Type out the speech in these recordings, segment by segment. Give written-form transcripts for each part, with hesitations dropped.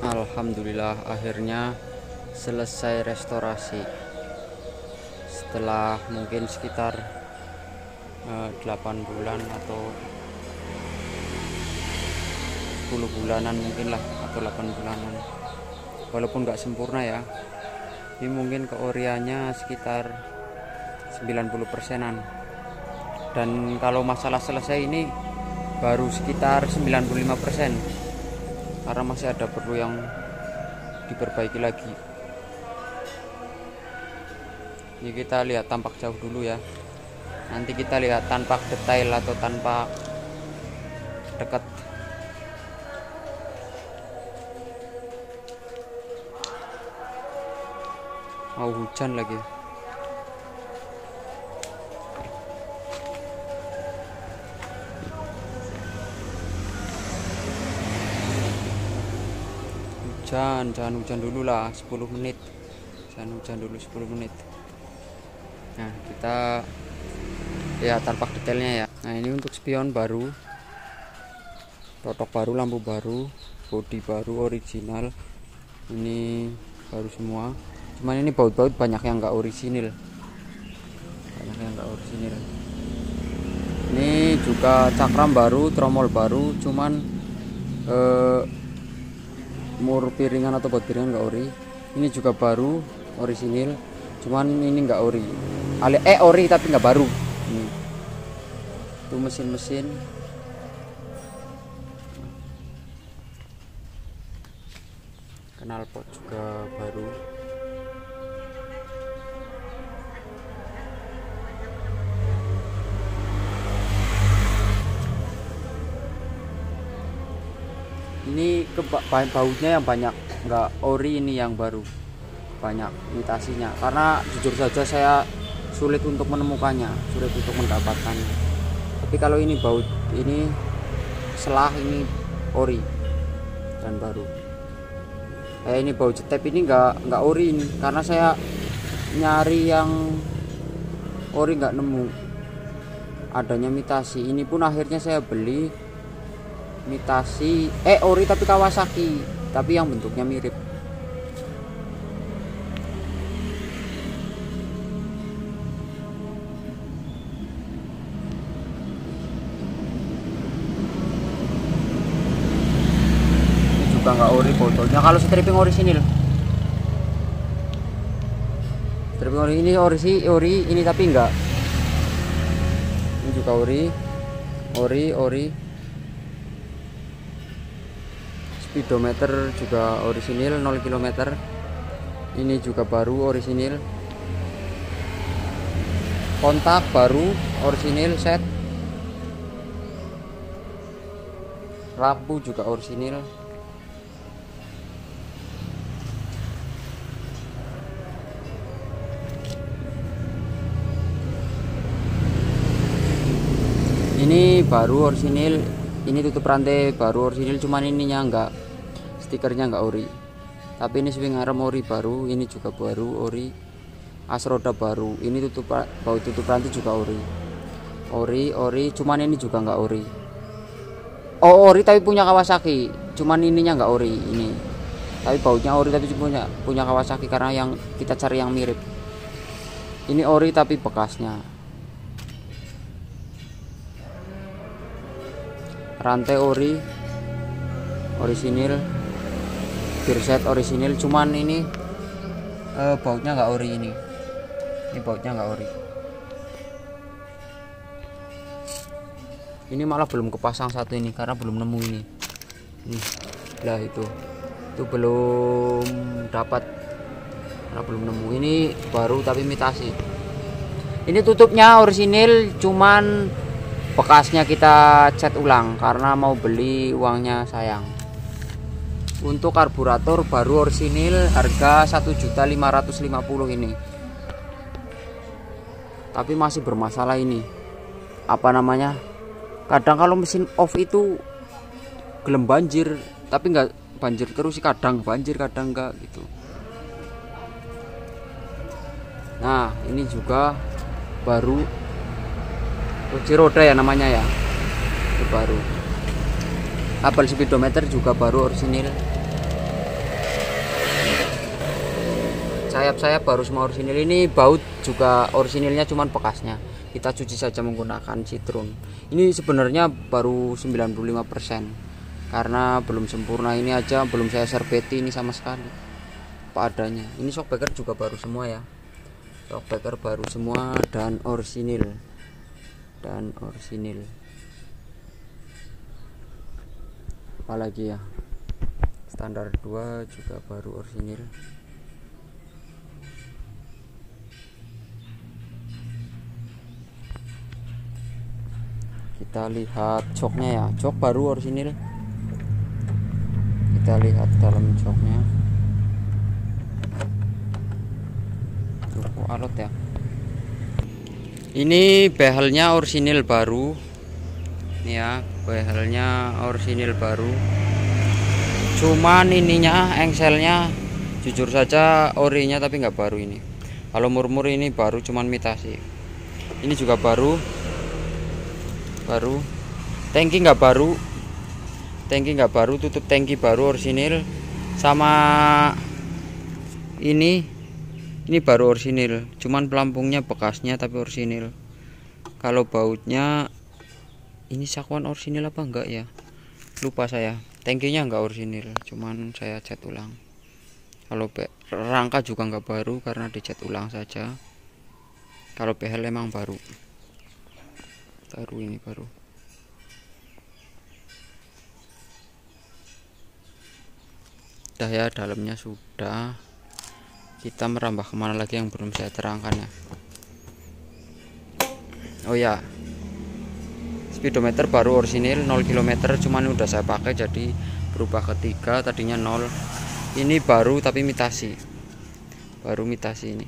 Alhamdulillah akhirnya selesai restorasi setelah mungkin sekitar 8 bulan atau 10 bulanan mungkin lah, atau 8 bulanan, walaupun nggak sempurna ya. Ini mungkin keoriannya sekitar 90%-an, dan kalau masalah selesai ini baru sekitar 95%, karena masih ada perlu yang diperbaiki lagi. Ini kita lihat tampak jauh dulu ya, nanti kita lihat tampak detail atau tanpa dekat. Mau hujan lagi. Jangan hujan dulu lah 10 menit. Jangan hujan dulu 10 menit. Nah, kita lihat tampak detailnya ya. Nah, ini untuk spion baru, totok baru, lampu baru, bodi baru original. Ini baru semua. Cuman ini baut-baut banyak yang nggak orisinil. Ini juga cakram baru, tromol baru, cuman mur piringan atau baut piringan nggak ori. Ini juga baru, orisinil, cuman ini nggak ori. Ori tapi nggak baru. Ini. Itu mesin-mesin. Knalpot juga baru. Ini bautnya yang banyak, nggak ori. Ini yang baru banyak imitasinya, karena jujur saja saya sulit untuk menemukannya, sulit untuk mendapatkannya. Tapi kalau ini baut ini selah, ini ori dan baru. Ini baut step ini nggak ori ini, karena saya nyari yang ori nggak nemu, adanya imitasi. Ini pun akhirnya saya beli imitasi ori tapi Kawasaki, tapi yang bentuknya mirip. Ini juga nggak ori fotonya. Kalau stripping orisinil, stripping ori ini ori ini, tapi enggak. Ini juga ori. Speedometer juga orisinil 0 km. Ini juga baru orisinil. Kontak baru orisinil set. Lampu juga orisinil. Ini baru orisinil. Ini tutup rantai baru orisinil, cuman ininya enggak, stikernya enggak ori. Tapi ini swing arm ori baru, ini juga baru ori. As roda baru, ini baut tutup rantai juga ori, cuman ini juga enggak ori. Ori tapi punya Kawasaki, cuman ininya enggak ori ini. Tapi bautnya ori tapi punya Kawasaki, karena yang kita cari yang mirip. Ini ori tapi bekasnya. Rantai orisinil, gear set orisinil, cuman ini bautnya nggak ori. Ini bautnya nggak ori. Ini malah belum kepasang satu ini, karena belum nemu ini. Lah itu belum dapat, karena belum nemu. Ini baru tapi imitasi. Ini tutupnya orisinil, cuman bekasnya kita cat ulang karena mau beli, uangnya sayang. Untuk karburator baru orisinil, harga 1.550.000 ini. Tapi masih bermasalah ini. Apa namanya? Kadang kalau mesin off itu gelem banjir, tapi nggak banjir terus sih, kadang banjir kadang enggak gitu. Nah, ini juga baru kunci roda ya namanya ya, itu baru. Kabel speedometer juga baru orisinil. sayap-sayap baru semua orisinil. Ini baut juga orisinilnya, cuman bekasnya kita cuci saja menggunakan citron. Ini sebenarnya baru 95% karena belum sempurna. Ini aja belum saya serbeti ini sama sekali apa adanya. Ini shockbreaker juga baru semua ya, shockbreaker baru semua dan orisinil apalagi ya, standar 2 juga baru orisinil. Kita lihat joknya ya, jok baru orisinil. Kita lihat dalam joknya. Tuh, alot ya. Ini behelnya orisinil baru. Ini ya, behelnya orisinil baru. Cuman ininya, engselnya jujur saja orinya tapi nggak baru ini. Kalau murmur ini baru, cuman imitasi. Ini juga baru. Tangki nggak baru, tutup tangki baru orisinil. Sama ini baru orisinil, cuman pelampungnya bekasnya tapi orisinil. Kalau bautnya ini sakuan orisinil apa enggak ya, lupa saya. Tangkinya enggak orisinil, cuman saya cat ulang. Kalau rangka juga enggak baru karena dicat ulang saja. Kalau behel emang baru ini baru. Udah ya, dalamnya sudah. Kita merambah kemana lagi yang belum saya terangkan ya. Oh ya, speedometer baru orisinil 0 km, cuman udah saya pakai jadi berubah ke 3, tadinya 0. Ini baru tapi imitasi, ini.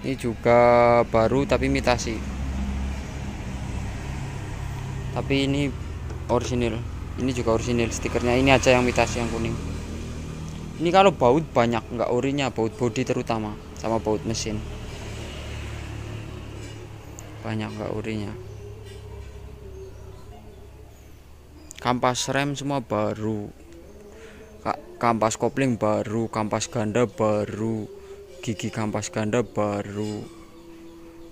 Ini juga baru tapi imitasi, tapi ini orisinil. Ini juga orisinil stikernya, ini aja yang imitasi yang kuning. Ini kalau baut banyak nggak orinya, baut bodi terutama sama baut mesin banyak nggak orinya. Kampas rem semua baru, kampas kopling baru, kampas ganda baru, gigi kampas ganda baru,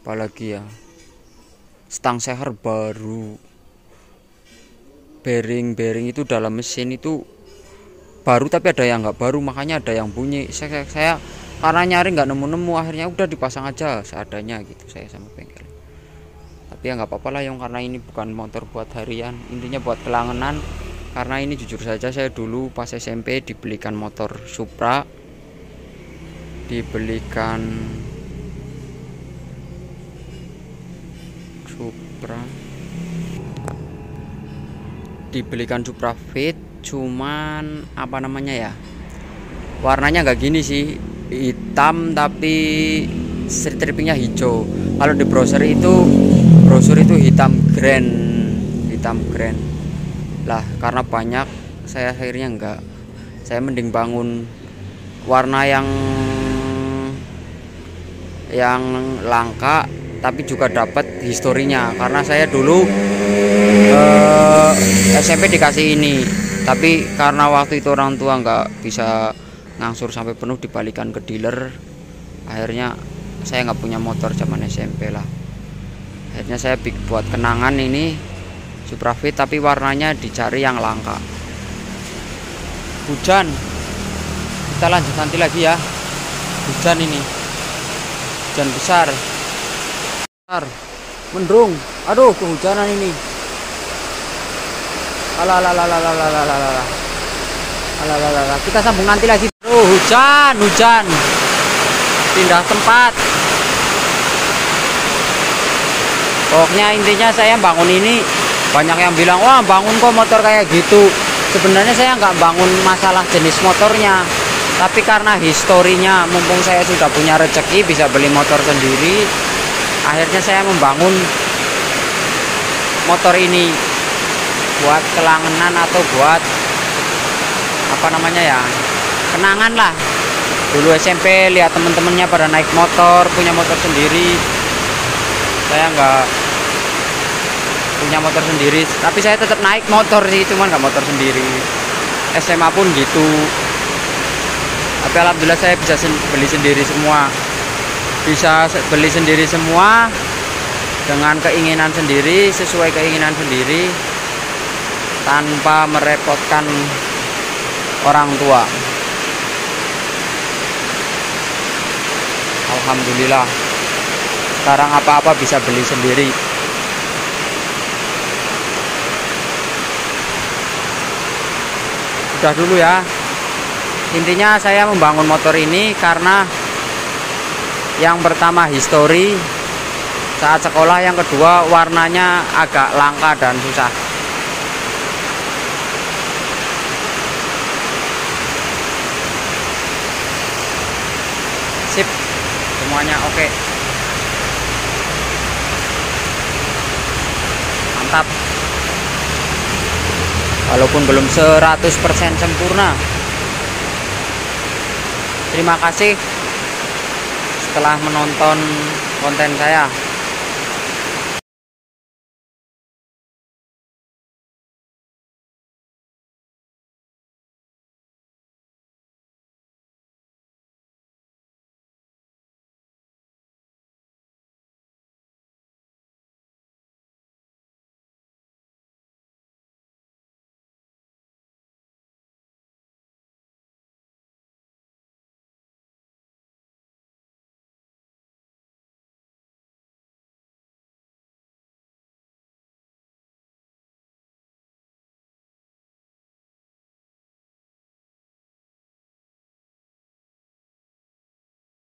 apalagi ya, stang seher baru, bearing itu dalam mesin itu baru tapi ada yang nggak baru, makanya ada yang bunyi. Saya karena nyari nggak nemu, akhirnya udah dipasang aja seadanya gitu saya sama bengkel. Tapi ya nggak apa-apa lah yang, karena ini bukan motor buat harian, intinya buat kelangenan. Karena ini jujur saja saya dulu pas SMP dibelikan motor Supra, dibelikan Supra Fit, cuman apa namanya ya, warnanya nggak gini sih, hitam tapi strippingnya hijau. Kalau di brosur itu hitam grand lah. Karena banyak, saya akhirnya enggak, saya mending bangun warna yang langka tapi juga dapat historinya. Karena saya dulu SMP dikasih ini, tapi karena waktu itu orang tua nggak bisa ngangsur sampai penuh, dibalikan ke dealer. Akhirnya saya nggak punya motor zaman SMP lah. Akhirnya saya buat kenangan ini Supra Fit, tapi warnanya dicari yang langka. Hujan, kita lanjut nanti lagi ya. Hujan ini, hujan besar, mendung. Aduh, kehujanan ini. Kita sambung nanti lagi. Hujan. Pindah tempat. Pokoknya intinya saya bangun ini, banyak yang bilang, wah bangun kok motor kayak gitu. Sebenarnya saya nggak bangun masalah jenis motornya, tapi karena historinya. Mumpung saya sudah punya rezeki bisa beli motor sendiri, akhirnya saya membangun motor ini buat kelangenan atau buat apa namanya ya, kenangan lah. Dulu SMP lihat temen-temennya pada naik motor, punya motor sendiri. Saya nggak punya motor sendiri, tapi saya tetap naik motor sih, cuman nggak motor sendiri. SMA pun gitu. Tapi alhamdulillah saya bisa beli sendiri semua, bisa beli sendiri semua dengan keinginan sendiri, sesuai keinginan sendiri, tanpa merepotkan orang tua. Alhamdulillah sekarang apa-apa bisa beli sendiri. Udah dulu ya, intinya saya membangun motor ini karena yang pertama histori saat sekolah, yang kedua warnanya agak langka dan susah. Sip, semuanya oke. Mantap. Walaupun belum 100% sempurna. Terima kasih setelah menonton konten saya.